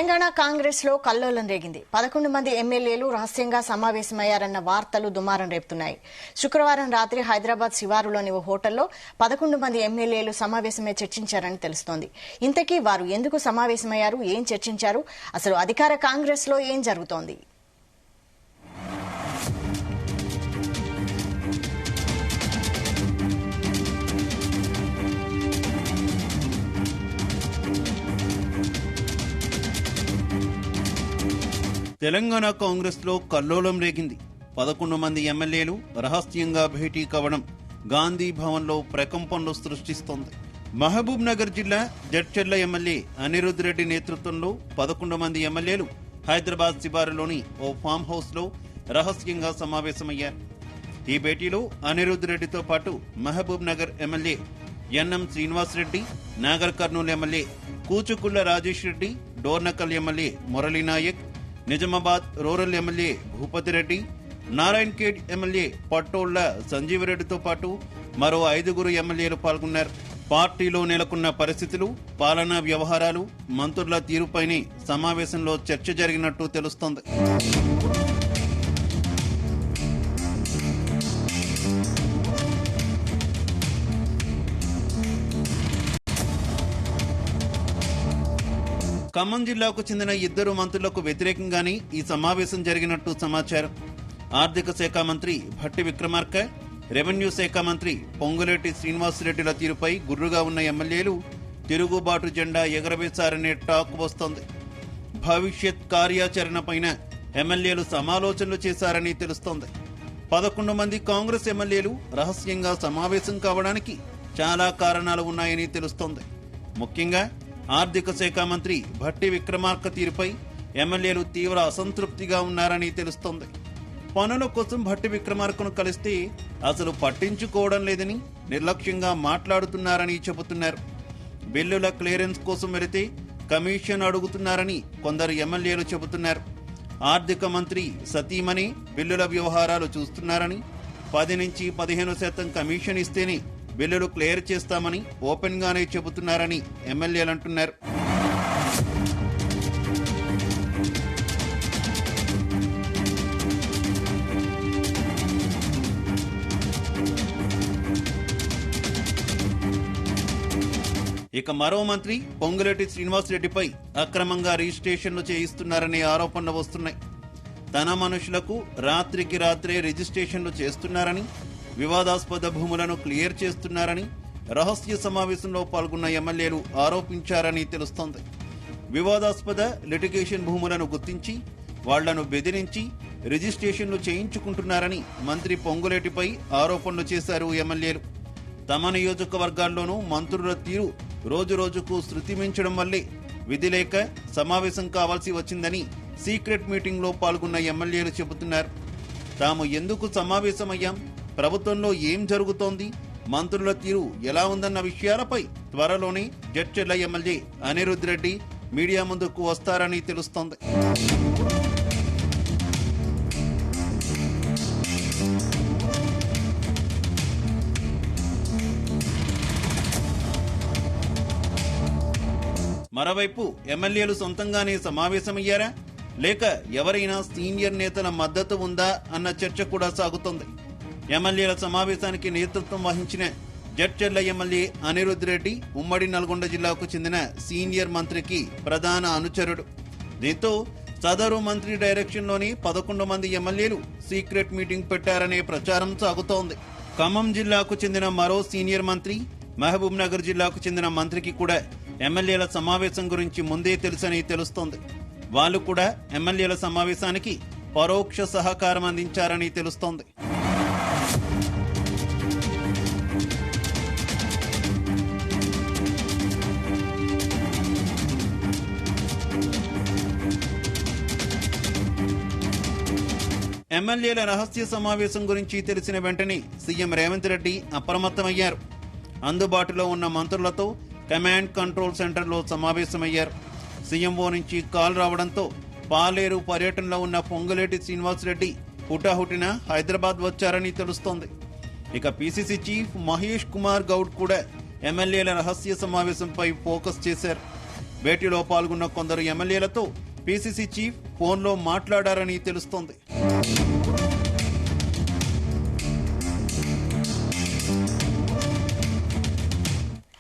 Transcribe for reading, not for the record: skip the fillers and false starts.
తెలంగాణ కాంగ్రెస్ లో కల్లోలం రేగింది. 11 మంది ఎమ్మెల్యేలు రహస్యంగా సమావేశమయ్యారన్న వార్తలు దుమారం రేపుతున్నాయి. శుక్రవారం రాత్రి హైదరాబాద్ శివారులోని ఓ హోటల్లో 11 మంది ఎమ్మెల్యేలు సమావేశమై చర్చించారని తెలుస్తోంది. ఇంతకీ వారు ఎందుకు సమావేశమయ్యారు, ఏం చర్చించారు, అసలు అధికార కాంగ్రెస్ లో ఏం జరుగుతోంది? తెలంగాణ కాంగ్రెస్ లో కల్లోలం రేగింది. 11 మంది ఎమ్మెల్యేలు రహస్యంగా భేటీ కావడం గాంధీ భవన్ లో ప్రకంపనలు సృష్టిస్తోంది. మహబూబ్ నగర్ జిల్లా జడ్చర్ల ఎమ్మెల్యే అనిరుద్ రెడ్డి నేతృత్వంలో 11 మంది ఎమ్మెల్యేలు హైదరాబాద్ శివారులోని ఓ ఫామ్ హౌస్ లో రహస్యంగా సమావేశమయ్యారు. ఈ భేటీలో అనిరుద్ రెడ్డితో పాటు Mahabub Nagar MLA NM Srinivas Reddy, Nagar Kurnool MLA Kuchukulla Rajesh Reddy, Dornakal MLA Murali Naik, Nizamabad rural MLA Bhupathi Reddy, Narayan Khed MLA Pattolla సంజీవరెడ్డితో పాటు మరో 5 ఎమ్మెల్యేలు పాల్గొన్నారు. పార్టీలో నెలకొన్న పరిస్థితులు, పాలనా వ్యవహారాలు, మంత్రుల తీరుపైనే సమావేశంలో చర్చ జరిగినట్టు తెలుస్తోంది. ఖమ్మం జిల్లాకు చెందిన 2 మంత్రులకు వ్యతిరేకంగానే ఈ సమావేశం జరిగినట్టు సమాచారం. ఆర్థిక శాఖ మంత్రి భట్టి విక్రమార్క, రెవెన్యూ శాఖ మంత్రి పొంగులేటి శ్రీనివాసరెడ్డిల తీరుపై గుర్రుగా ఉన్న ఎమ్మెల్యేలు తిరుగుబాటు జెండా ఎగరవేశారనే టాక్ వస్తోంది. భవిష్యత్ కార్యాచరణపైన ఎమ్మెల్యేలు సమాలోచనలు చేశారని తెలుస్తోంది. 11 మంది కాంగ్రెస్ ఎమ్మెల్యేలు రహస్యంగా సమావేశం కావడానికి చాలా కారణాలు ఉన్నాయని తెలుస్తోంది. ముఖ్యంగా ఆర్థిక శాఖ మంత్రి భట్టి విక్రమార్క తీరుపై ఎమ్మెల్యేలు తీవ్ర అసంతృప్తిగా ఉన్నారని తెలుస్తోంది. పనుల కోసం భట్టి విక్రమార్కను కలిస్తే అసలు పట్టించుకోవడం లేదని, నిర్లక్ష్యంగా మాట్లాడుతున్నారని చెబుతున్నారు. బిల్లుల క్లియరెన్స్ కోసం వెళితే కమిషన్ అడుగుతున్నారని కొందరు ఎమ్మెల్యేలు చెబుతున్నారు. ఆర్థిక మంత్రి సతీమణి బిల్లుల వ్యవహారాలు చూస్తున్నారని, 10 నుంచి 15% కమిషన్ ఇస్తేనే బిల్లులు క్లియర్ చేస్తామని ఓపెన్ గానే చెబుతున్నారని ఎమ్మెల్యేలు అంటున్నారు. ఇక మరో మంత్రి పొంగులేటి శ్రీనివాసరెడ్డిపై అక్రమంగా రిజిస్ట్రేషన్లు చేయిస్తున్నారనే ఆరోపణలు వస్తున్నాయి. తన మనుషులకు రాత్రికి రాత్రే రిజిస్ట్రేషన్లు చేస్తున్నారని, వివాదాస్పద భూములను క్లియర్ చేస్తున్నారని రహస్య సమావేశంలో పాల్గొన్న ఎమ్మెల్యేలు ఆరోపించారని తెలుస్తోంది. వివాదాస్పద లిటిగేషన్ భూములను గుర్తించి వాళ్లను బెదిరించి రిజిస్ట్రేషన్లు చేయించుకుంటున్నారని మంత్రి పొంగులేటిపై ఆరోపణలు చేశారు ఎమ్మెల్యేలు. తమ నియోజకవర్గాల్లోనూ మంత్రుల తీరు రోజురోజుకు శృతి మించడం వల్లే విధి లేక సమావేశం కావాల్సి వచ్చిందని సీక్రెట్ మీటింగ్ లో పాల్గొన్న ఎమ్మెల్యేలు చెబుతున్నారు. తాము ఎందుకు సమావేశమయ్యాం, ప్రభుత్వంలో ఏం జరుగుతోంది, మంత్రుల తీరు ఎలా ఉందన్న విషయాలపై త్వరలోనే జడ్చర్ల ఎమ్మెల్యే అనిరుద్ రెడ్డి మీడియా ముందుకు వస్తారని తెలుస్తోంది. మరోవైపు ఎమ్మెల్యేలు సొంతంగానే సమావేశమయ్యారా, లేక ఎవరైనా సీనియర్ నేతల మద్దతు ఉందా అన్న చర్చ కూడా సాగుతోంది. ఎమ్మెల్యేల సమావేశానికి నేతృత్వం వహించిన జడ్చర్ల ఎమ్మెల్యే అనిరుద్ రెడ్డి ఉమ్మడి నల్గొండ జిల్లాకు చెందిన సీనియర్ మంత్రికి ప్రధాన అనుచరుడు. దీంతో సదరు మంత్రి డైరెక్షన్లోని 11 మంది ఎమ్మెల్యేలు సీక్రెట్ మీటింగ్ పెట్టారనే ప్రచారం సాగుతోంది. ఖమ్మం జిల్లాకు చెందిన మరో సీనియర్ మంత్రి, మహబూబ్ నగర్ జిల్లాకు చెందిన మంత్రికి కూడా ఎమ్మెల్యేల సమావేశం గురించి ముందే తెలుసని తెలుస్తోంది. వాళ్లు కూడా ఎమ్మెల్యేల సమావేశానికి పరోక్ష సహకారం అందించారని తెలుస్తోంది. ఎమ్మెల్యేల రహస్య సమావేశం గురించి తెలిసిన వెంటనే సీఎం రేవంత్ రెడ్డి అప్రమత్తమయ్యారు. అందుబాటులో ఉన్న మంత్రులతో కమాండ్ కంట్రోల్ సెంటర్లో సమావేశమయ్యారు. సీఎంఓ నుంచి కాల్ రావడంతో పాలేరు పర్యటనలో ఉన్న పొంగులేటి శ్రీనివాసరెడ్డి హుటాహుటిన హైదరాబాద్ వచ్చారని తెలుస్తోంది. ఇక పీసీసీ చీఫ్ మహేష్ కుమార్ గౌడ్ కూడా ఎమ్మెల్యేల రహస్య సమావేశంపై ఫోకస్ చేశారు. భేటీలో పాల్గొన్న కొందరు ఎమ్మెల్యేలతో పీసీసీ చీఫ్ ఫోన్లో మాట్లాడారని తెలుస్తోంది.